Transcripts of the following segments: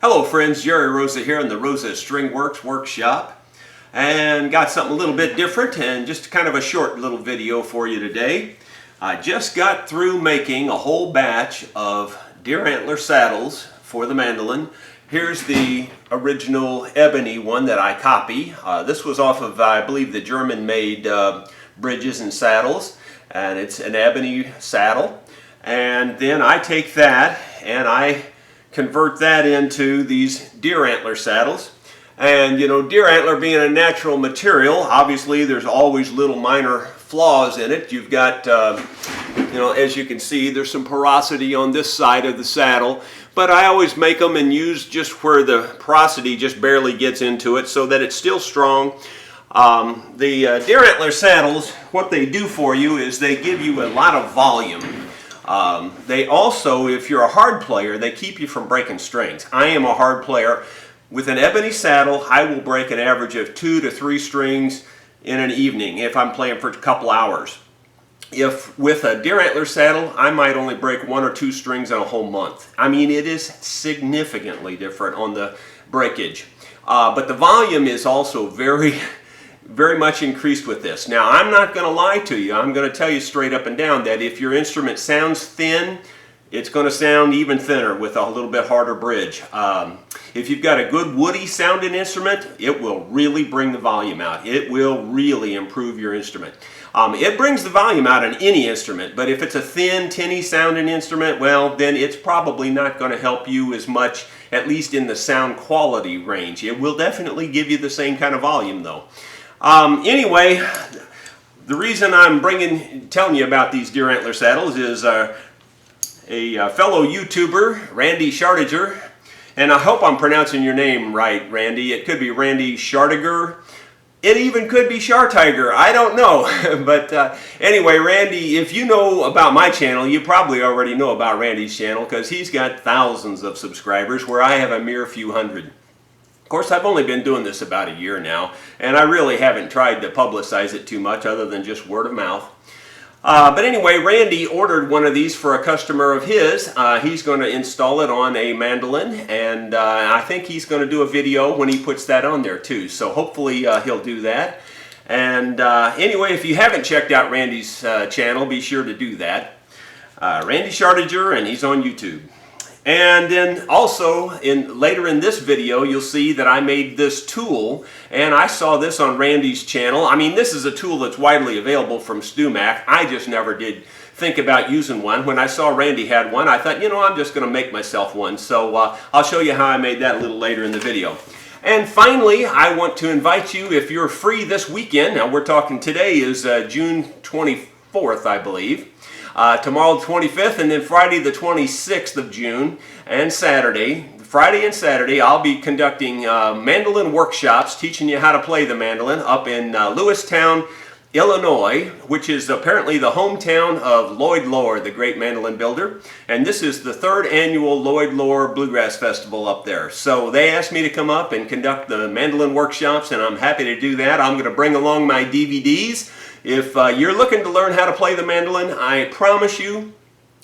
Hello friends, Jerry Rosa here in the Rosa String Works workshop, and got something a little bit different and just kind of a short little video for you today. I just got through making a whole batch of deer antler saddles for the mandolin. Here's the original ebony one that I copy. This was off of, I believe, the German-made bridges and saddles, and it's an ebony saddle. And then I take that and I convert that into these deer antler saddles. And you know, deer antler being a natural material, obviously there's always little minor flaws in it. You've got, you know, as you can see, there's some porosity on this side of the saddle, but I always make them and use just where the porosity just barely gets into it so that it's still strong. The deer antler saddles, what they do for you is they give you a lot of volume. They also, if you're a hard player, they keep you from breaking strings. I am a hard player. With an ebony saddle, I will break an average of 2 to 3 strings in an evening if I'm playing for a couple hours. If with a deer antler saddle, I might only break 1 or 2 strings in a whole month. I mean, it is significantly different on the breakage. But the volume is also very much increased with this. Now, I'm not going to lie to you. I'm going to tell you straight up and down that if your instrument sounds thin, it's going to sound even thinner with a little bit harder bridge. If you've got a good woody sounding instrument, it will really bring the volume out. It will really improve your instrument. It brings the volume out in any instrument, but if it's a thin, tinny sounding instrument, well, then it's probably not going to help you as much, at least in the sound quality range. It will definitely give you the same kind of volume though. Anyway, the reason I'm telling you about these deer antler saddles is a fellow YouTuber, Randy Schartiger, and I hope I'm pronouncing your name right, Randy. It could be Randy Schartiger. It even could be Schartiger. I don't know. But anyway, Randy, if you know about my channel, you probably already know about Randy's channel because he's got thousands of subscribers where I have a mere few hundred. Of course, I've only been doing this about a year now, and I really haven't tried to publicize it too much other than just word of mouth. But anyway, Randy ordered one of these for a customer of his. He's going to install it on a mandolin, and I think he's going to do a video when he puts that on there too. So hopefully he'll do that. And anyway, if you haven't checked out Randy's channel, be sure to do that. Randy Schartiger, and he's on YouTube. And then also, later in this video, you'll see that I made this tool, and I saw this on Randy's channel. I mean, this is a tool that's widely available from StewMac. I just never did think about using one. When I saw Randy had one, I thought, you know, I'm just going to make myself one. So I'll show you how I made that a little later in the video. And finally, I want to invite you, if you're free this weekend, now we're talking today is June 24th, I believe. Tomorrow the 25th, and then Friday the 26th of June, and Saturday. Friday and Saturday I'll be conducting mandolin workshops, teaching you how to play the mandolin up in Lewistown, Illinois, which is apparently the hometown of Lloyd Loar, the great mandolin builder. And this is the 3rd annual Lloyd Loar Bluegrass Festival up there. So they asked me to come up and conduct the mandolin workshops, and I'm happy to do that. I'm going to bring along my DVDs. If you're looking to learn how to play the mandolin, I promise you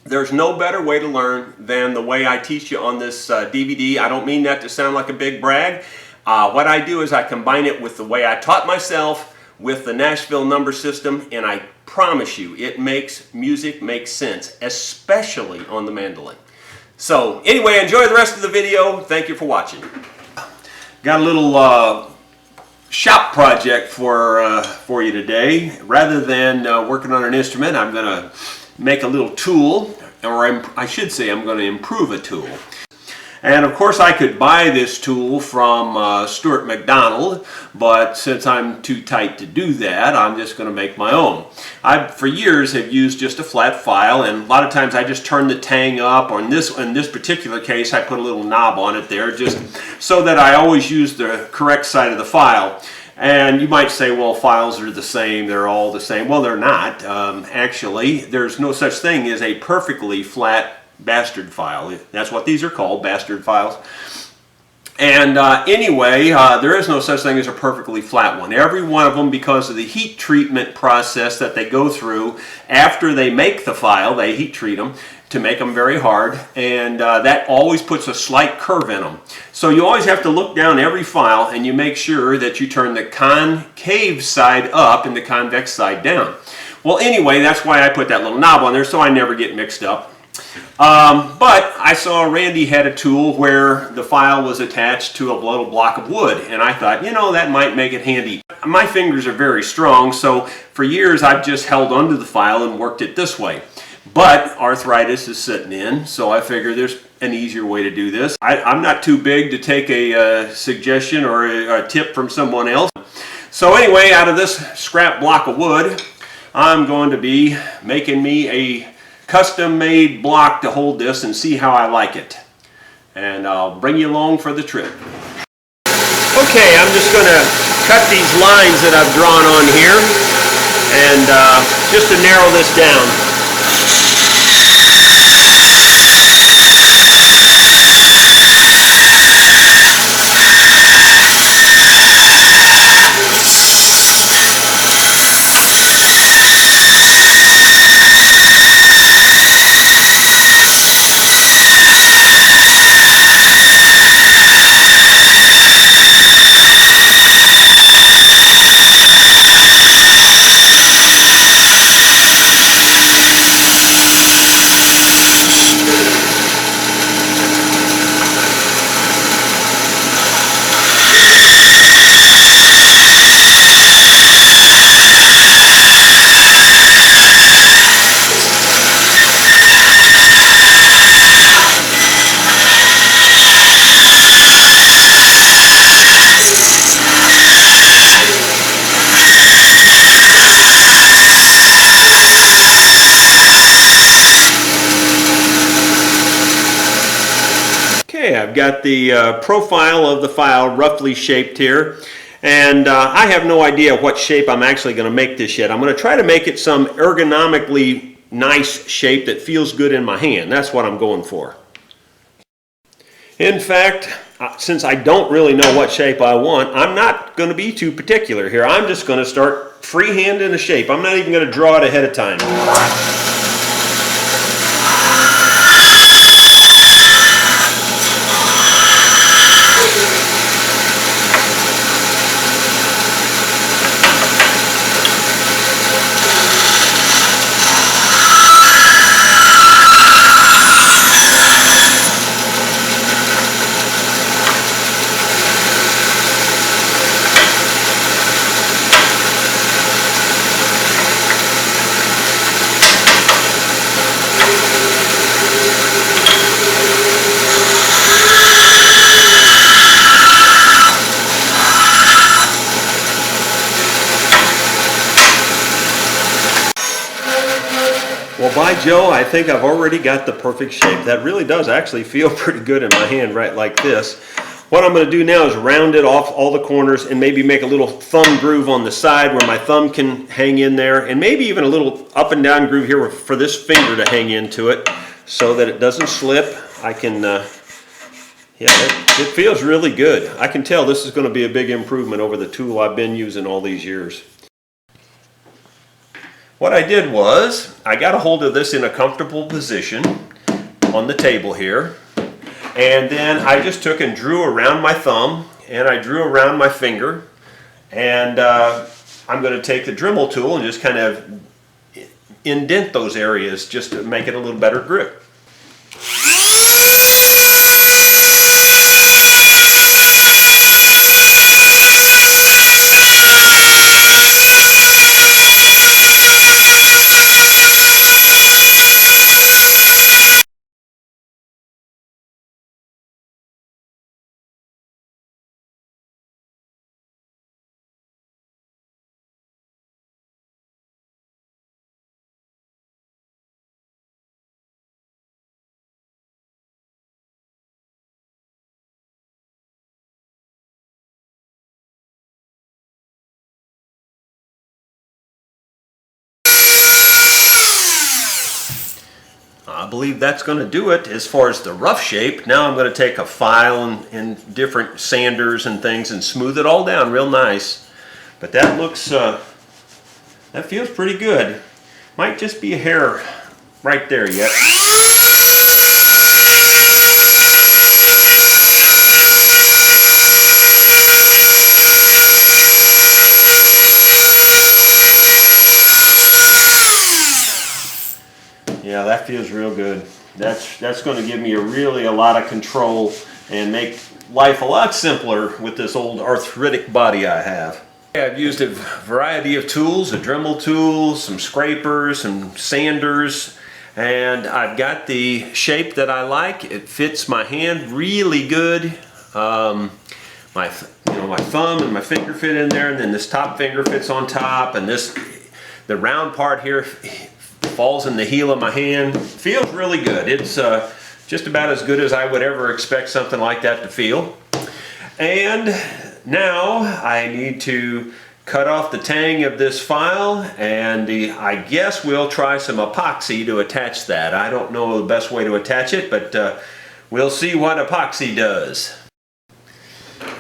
there's no better way to learn than the way I teach you on this DVD. I don't mean that to sound like a big brag. What I do is I combine it with the way I taught myself with the Nashville Number System, and I promise you it makes music make sense, especially on the mandolin. So anyway, enjoy the rest of the video. Thank you for watching. Got a little shop project for you today. Rather than working on an instrument, I'm going to make a little tool, or I should say I'm going to improve a tool. And of course I could buy this tool from Stuart McDonald, but since I'm too tight to do that, I'm just going to make my own. I, for years, have used just a flat file, and a lot of times I just turn the tang up, or in this particular case I put a little knob on it there just so that I always use the correct side of the file. And you might say, well, files are the same, they're all the same. Well, they're not. Actually, there's no such thing as a perfectly flat bastard file. That's what these are called, bastard files. And anyway, there is no such thing as a perfectly flat one. Every one of them, because of the heat treatment process that they go through after they make the file, they heat treat them to make them very hard, and that always puts a slight curve in them. So you always have to look down every file and you make sure that you turn the concave side up and the convex side down. Well, anyway, that's why I put that little knob on there so I never get mixed up. But I saw Randy had a tool where the file was attached to a little block of wood, and I thought, you know, that might make it handy. My fingers are very strong, so for years I've just held onto the file and worked it this way. But arthritis is setting in, so I figure there's an easier way to do this. I'm not too big to take a suggestion or a tip from someone else. So anyway, out of this scrap block of wood, I'm going to be making me a custom-made block to hold this and see how I like it. And I'll bring you along for the trip. Okay, I'm just going to cut these lines that I've drawn on here, and just to narrow this down. Okay, I've got the profile of the file roughly shaped here, and I have no idea what shape I'm actually going to make this yet. I'm going to try to make it some ergonomically nice shape that feels good in my hand. That's what I'm going for. In fact, since I don't really know what shape I want, I'm not going to be too particular here. I'm just going to start freehanding a shape. I'm not even going to draw it ahead of time. Well, by Joe, I think I've already got the perfect shape. That really does actually feel pretty good in my hand right like this. What I'm going to do now is round it off all the corners and maybe make a little thumb groove on the side where my thumb can hang in there, and maybe even a little up and down groove here for this finger to hang into it so that it doesn't slip. I can, yeah, it feels really good. I can tell this is going to be a big improvement over the tool I've been using all these years. What I did was, I got a hold of this in a comfortable position on the table here, and then I just took and drew around my thumb, and I drew around my finger, and I'm going to take the Dremel tool and just kind of indent those areas just to make it a little better grip. I believe that's going to do it as far as the rough shape. Now I'm going to take a file and different sanders and things and smooth it all down real nice. But that looks, that feels pretty good. Might just be a hair right there yet. Yeah, that feels real good. That's going to give me really a lot of control and make life a lot simpler with this old arthritic body I have. I've used a variety of tools, a Dremel tool, some scrapers, some sanders, and I've got the shape that I like. It fits my hand really good. My thumb and my finger fit in there, and then this top finger fits on top, and the round part here falls in the heel of my hand. Feels really good. It's just about as good as I would ever expect something like that to feel. And now I need to cut off the tang of this file, and I guess we'll try some epoxy to attach that. I don't know the best way to attach it, but we'll see what epoxy does.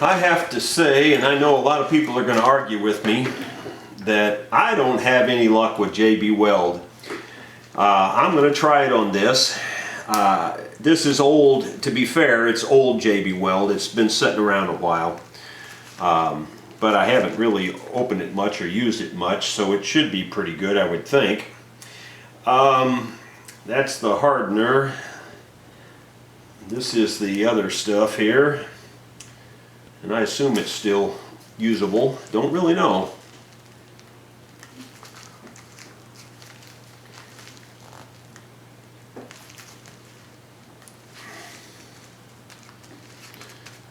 I have to say, and I know a lot of people are going to argue with me, that I don't have any luck with JB Weld. I'm going to try it on this. This is old, to be fair, it's old JB Weld. It's been sitting around a while. But I haven't really opened it much or used it much, so it should be pretty good, I would think. That's the hardener. This is the other stuff here. And I assume it's still usable. Don't really know.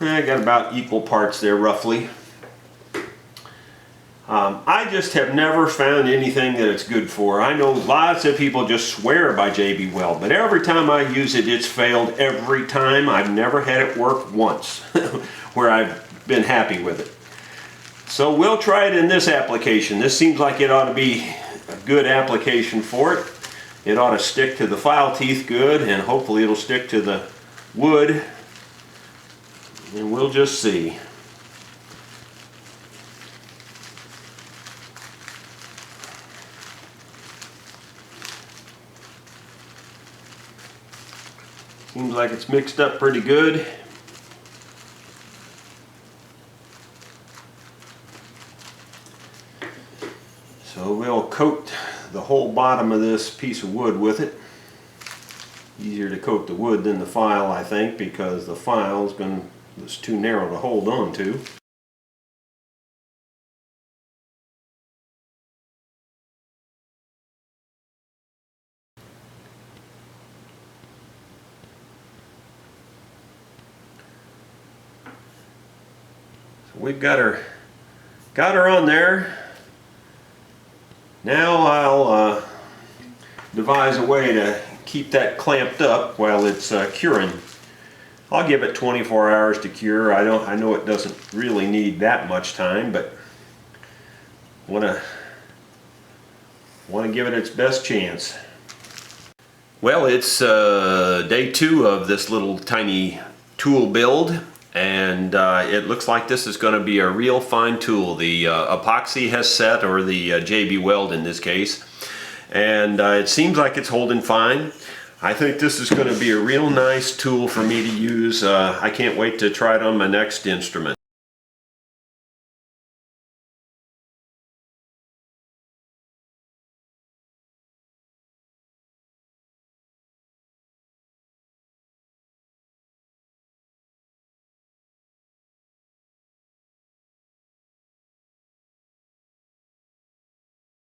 I got about equal parts there, roughly. I just have never found anything that it's good for. I know lots of people just swear by JB Weld, but every time I use it, it's failed every time. I've never had it work once where I've been happy with it. So we'll try it in this application. This seems like it ought to be a good application for it. It ought to stick to the file teeth good, and hopefully it'll stick to the wood. And we'll just see. Seems like it's mixed up pretty good. So we'll coat the whole bottom of this piece of wood with it. Easier to coat the wood than the file, I think, because the file is too narrow to hold on to. So we've got her on there. Now I'll devise a way to keep that clamped up while it's curing. I'll give it 24 hours to cure. I know it doesn't really need that much time, but want to give it its best chance. Well, it's day 2 of this little tiny tool build, and it looks like this is going to be a real fine tool. The epoxy has set, or the JB Weld in this case, and it seems like it's holding fine. I think this is going to be a real nice tool for me to use. I can't wait to try it on my next instrument.